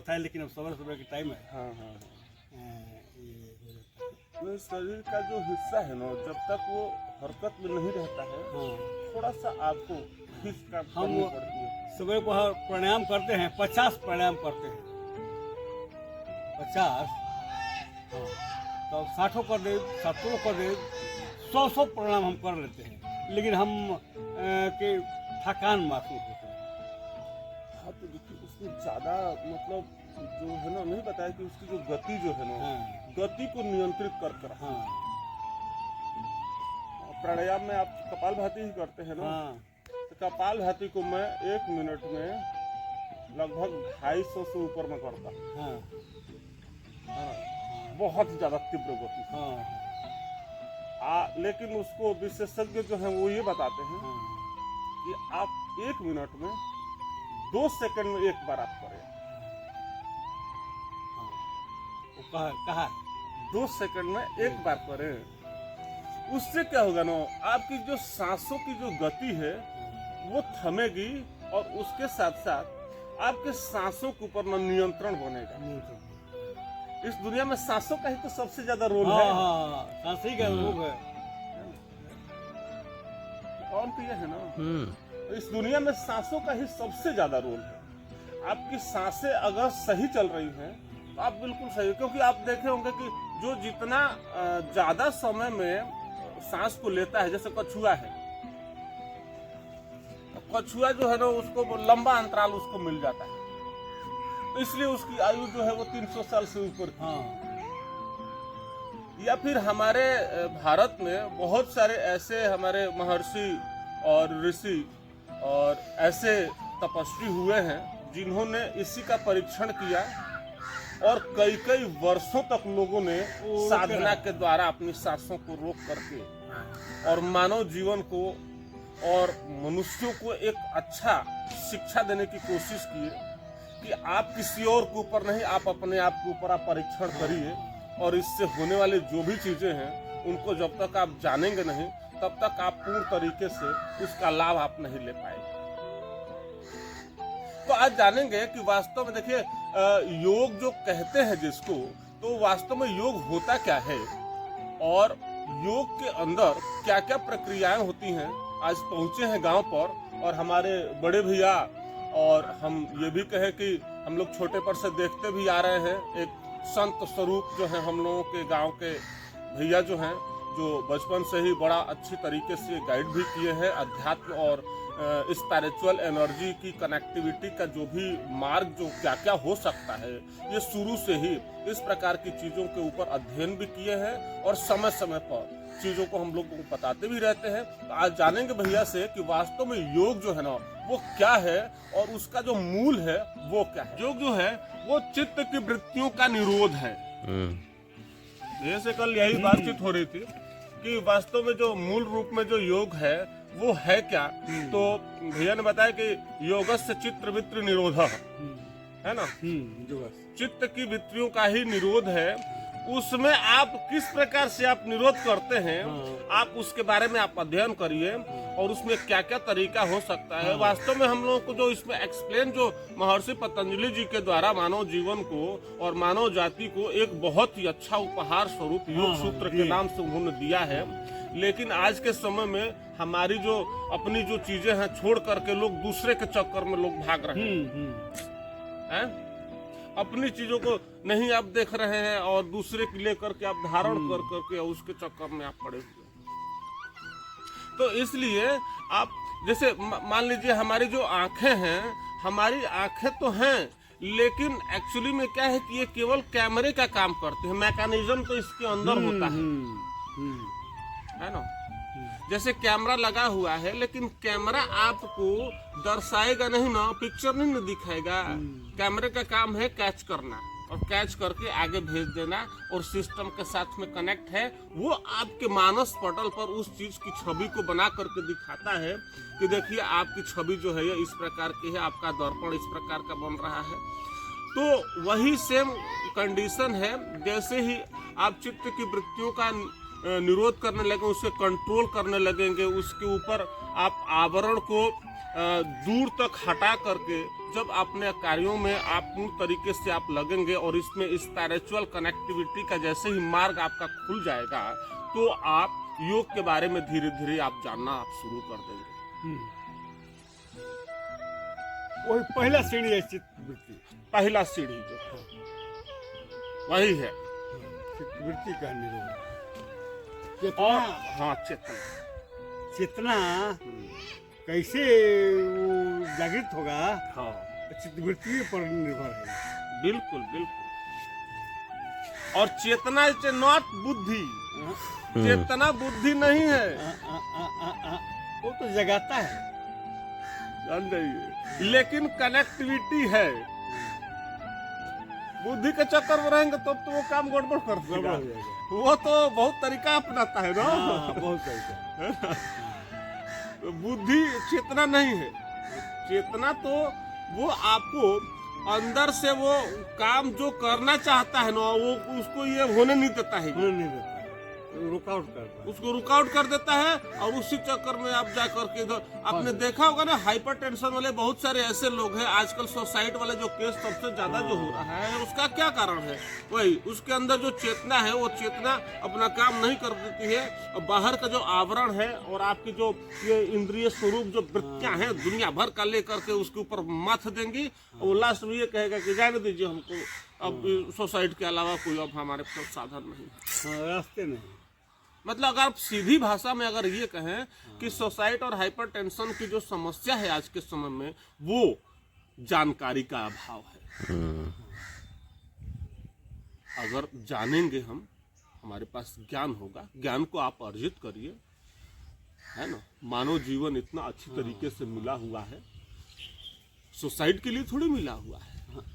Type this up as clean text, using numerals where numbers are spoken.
आदत है, लेकिन अब सुबह सुबह की टाइम है। हाँ हाँ ये हो जाता है। तो शरीर का जो हिस्सा है ना, जब तक वो हरकत में नहीं रहता है, हाँ, थोड़ा सा आपको खींच कर हम करनी पड़ती है। सुबह को प्राणायाम करते हैं, 50 प्राणायाम करते हैं, 50। हाँ, तो 60 कर दे, 70 कर दे, 100 प्राणायाम हम कर लेते हैं, लेकिन हम के थकान महसूस होता है। हाँ तो देखिए, उसमें ज्यादा मतलब जो है ना, नहीं बताया कि उसकी जो गति जो है ना, हाँ, गति को नियंत्रित कर कर। हाँ, प्राणायाम में आप कपालभाति ही करते हैं ना, हाँ, तो कपालभाति को मैं 1 मिनट में लगभग 250 से ऊपर में करता हूँ। हाँ, हाँ, बहुत ज्यादा तीव्र गति से। हाँ, लेकिन उसको विशेषज्ञ जो है वो ये बताते हैं हाँ, कि आप 1 मिनट में 2 सेकंड में एक बार आप करें। हाँ, वो कहा 2 सेकंड में एक बार करें। उससे क्या होगा ना, आपकी जो सांसों की जो गति है वो थमेगी, और उसके साथ साथ आपके सांसों के ऊपर ना नियंत्रण बनेगा। इस दुनिया में सांसों का ही तो सबसे ज्यादा रोल है। हाँ, सांसी का रोग है। और तो यह है ना, इस दुनिया में सांसों का ही सबसे ज्यादा रोल है। आपकी सांसें अगर सही चल रही हैं तो आप बिल्कुल सही, क्योंकि आप देखे होंगे कि जो जितना ज्यादा समय में सांस को लेता है, जैसे कछुआ है, कछुआ जो है ना, उसको लंबा अंतराल उसको मिल जाता है, तो इसलिए उसकी आयु जो है वो 300 साल से ऊपर की। हाँ, या फिर हमारे भारत में बहुत सारे ऐसे हमारे महर्षि और ऋषि और ऐसे तपस्वी हुए हैं जिन्होंने इसी का परीक्षण किया, और कई कई वर्षों तक लोगों ने साधना के द्वारा अपनी सांसों को रोक करके और मानव जीवन को और मनुष्यों को एक अच्छा शिक्षा देने की कोशिश की कि आप किसी और के ऊपर नहीं, आप अपने आप के ऊपर आप परीक्षण करिए, और इससे होने वाली जो भी चीजें हैं उनको जब तक आप जानेंगे नहीं, तब तक आप पूर्ण तरीके से उसका लाभ आप नहीं ले पाएंगे। तो आज जानेंगे कि वास्तव में देखिए, योग जो कहते हैं जिसको, तो वास्तव में योग होता क्या है और योग के अंदर क्या क्या प्रक्रियाएं होती हैं। आज पहुंचे हैं गांव पर, और हमारे बड़े भैया, और हम ये भी कहें कि हम लोग छोटे पर से देखते भी आ रहे हैं, एक संत स्वरूप जो है हम लोगों के गांव के भैया जो हैं, जो बचपन से ही बड़ा अच्छी तरीके से गाइड भी किए हैं अध्यात्म और स्पिरिचुअल एनर्जी की कनेक्टिविटी का जो भी मार्ग जो क्या क्या हो सकता है, ये शुरू से ही इस प्रकार की चीज़ों के ऊपर अध्ययन भी किए हैं, और समय समय पर चीज़ों को हम लोग को बताते भी रहते हैं। तो आज जानेंगे भैया से कि वास्तव में योग जो है ना वो क्या है, और उसका जो मूल है वो क्या है। योग जो है वो चित्त की वृत्तियों का निरोध है। जैसे कल यही बातचीत हो रही थी कि वास्तव में जो मूल रूप में जो योग है वो है क्या, तो भैया ने बताया कि योगस्य चित्त वृत्ति निरोध है ना, चित्त की वृत्तियों का ही निरोध है। उसमें आप किस प्रकार से आप निरोध करते हैं, आप उसके बारे में आप अध्ययन करिए, और उसमें क्या क्या तरीका हो सकता है। वास्तव में हम लोगों को जो इसमें एक्सप्लेन जो महर्षि पतंजलि जी के द्वारा मानव जीवन को और मानव जाति को एक बहुत ही अच्छा उपहार स्वरूप योग सूत्र के नाम से उन्होंने दिया है। लेकिन आज के समय में हमारी जो अपनी जो चीजें हैं छोड़ करके लोग दूसरे के चक्कर में लोग भाग रहे हैं, अपनी चीजों को नहीं आप देख रहे हैं, और दूसरे के लेकर के आप धारण कर करके उसके चक्कर में आप पड़े हुए। तो इसलिए आप जैसे मान लीजिए हमारी जो आंखें हैं, हमारी आंखें तो हैं, लेकिन एक्चुअली में क्या है कि ये केवल कैमरे का काम करते हैं, मैकेनिज्म तो इसके अंदर होता है ना। जैसे कैमरा लगा हुआ है, लेकिन कैमरा आपको दर्शाएगा नहीं ना, पिक्चर नहीं ना दिखाएगा। कैमरे का काम है कैच करना, और कैच करके आगे भेज देना, और सिस्टम के साथ में कनेक्ट है। वो आपके मानस पटल पर उस चीज की छवि को बना करके दिखाता है कि देखिए आपकी छवि जो है ये इस प्रकार की है, आपका दर्पण इस प्रकार का बन रहा है। तो वही सेम कंडीशन है, जैसे ही आप चित्त की वृत्तियों का निरोध करने लगे, उसे कंट्रोल करने लगेंगे, उसके ऊपर आप आवरण को दूर तक हटा करके जब अपने कार्यों में आप पूर्ण तरीके से आप लगेंगे और इसमें स्पिरिचुअल कनेक्टिविटी का जैसे ही मार्ग आपका खुल जाएगा तो आप योग के बारे में धीरे धीरे आप जानना आप शुरू कर देंगे। वही पहला सीढ़ी है चित्तवृत्ति। पहला सीढ़ी जो है वही है चित्तवृत्ति का निरोध। और चेतना, हाँ चेतना चेतना कैसे वो जागृत होगा, हाँ चित्तवृत्ति पर निर्भर है। बिल्कुल बिल्कुल। और चेतना इज नॉट बुद्धि, चेतना बुद्धि नहीं है, वो तो जगाता है, जान जाइए, लेकिन कनेक्टिविटी है। बुद्धि के चक्कर में रहेंगे तब तो वो काम गड़बड़ कर देगा। वो तो बहुत तरीका अपनाता है ना। बहुत तरीका। तो बुद्धि चेतना नहीं है। चेतना तो वो आपको अंदर से वो काम जो करना चाहता है ना वो उसको ये होने नहीं देता है, नहीं देता, रुकआउट करता है, उसको रुकआउट कर देता है। और उसी चक्कर में आप जा करके इधर आपने देखा होगा ना, हाइपर टेंशन वाले बहुत सारे ऐसे लोग हैं आजकल। सुसाइड वाले जो केस सबसे ज्यादा जो हो रहा है उसका क्या कारण है? वही उसके अंदर जो चेतना है वो चेतना अपना काम नहीं कर देती है। और बाहर का जो आवरण है और आपके जो ये इंद्रिय स्वरूप जो वृत्तियां हैं दुनिया भर का लेकर के उसके ऊपर माथ देंगी और वो लास्ट में ये कहेगा कि जाने दीजिए हमको, अब सुसाइड के अलावा कोई अब हमारे पास साधन नहीं, रास्ते नहीं। मतलब अगर आप सीधी भाषा में अगर ये कहें कि सुसाइड और हाइपरटेंशन की जो समस्या है आज के समय में वो जानकारी का अभाव है। अगर जानेंगे हम, हमारे पास ज्ञान होगा, ज्ञान को आप अर्जित करिए, है ना। मानव जीवन इतना अच्छी तरीके से मिला हुआ है, सुसाइड के लिए थोड़ी मिला हुआ है।